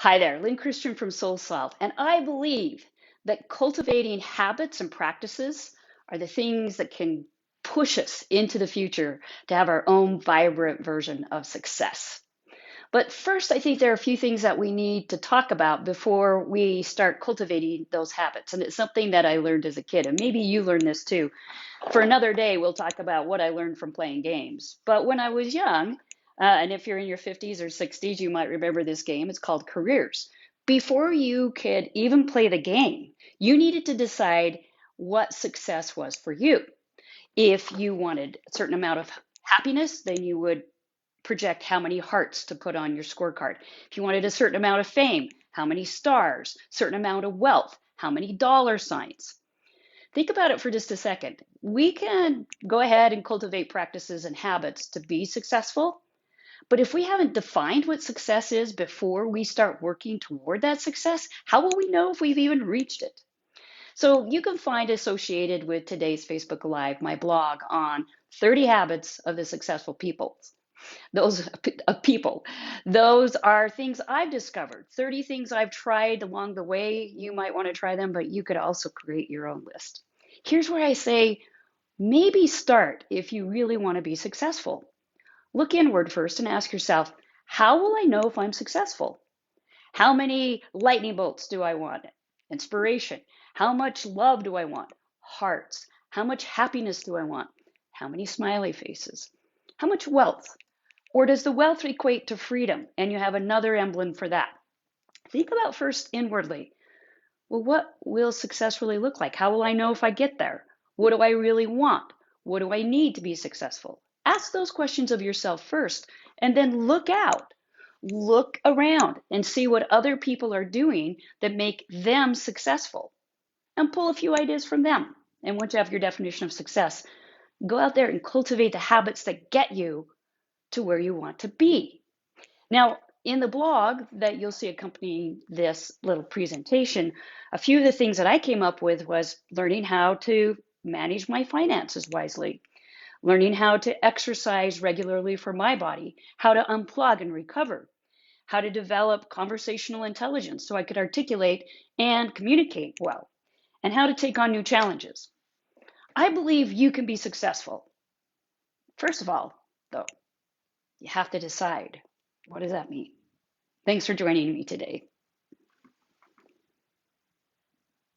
Hi there, Lynn Christian from Soul Solve, and I believe that cultivating habits and practices are the things that can push us into the future to have our own vibrant version of success. But first, I think there are a few things that we need to talk about before we start cultivating those habits. And it's something that I learned as a kid, and maybe you learned this too. For another day, we'll talk about what I learned from playing games. But when I was young, and if you're in your 50s or 60s, you might remember this game. It's called Careers. Before you could even play the game, you needed to decide what success was for you. If you wanted a certain amount of happiness, then you would project how many hearts to put on your scorecard. If you wanted a certain amount of fame, how many stars, certain amount of wealth, how many dollar signs. Think about it for just a second. We can go ahead and cultivate practices and habits to be successful, but if we haven't defined what success is before we start working toward that success, how will we know if we've even reached it? So you can find associated with today's Facebook Live my blog on 30 habits of the successful people. Those people. Those are things I've discovered, 30 things I've tried along the way. You might want to try them, but you could also create your own list. Here's where I say maybe start if you really want to be successful. Look inward first and ask yourself, how will I know if I'm successful? How many lightning bolts do I want? Inspiration. How much love do I want? Hearts. How much happiness do I want? How many smiley faces? How much wealth? Or does the wealth equate to freedom and you have another emblem for that? Think about first inwardly. Well, what will success really look like? How will I know if I get there? What do I really want? What do I need to be successful? Ask those questions of yourself first, and then look out. Look around and see what other people are doing that make them successful, and pull a few ideas from them. And once you have your definition of success, go out there and cultivate the habits that get you to where you want to be. Now, in the blog that you'll see accompanying this little presentation, a few of the things that I came up with was learning how to manage my finances wisely, learning how to exercise regularly for my body, how to unplug and recover, how to develop conversational intelligence so I could articulate and communicate well, and how to take on new challenges. I believe you can be successful. First of all, though, you have to decide, what does that mean? Thanks for joining me today.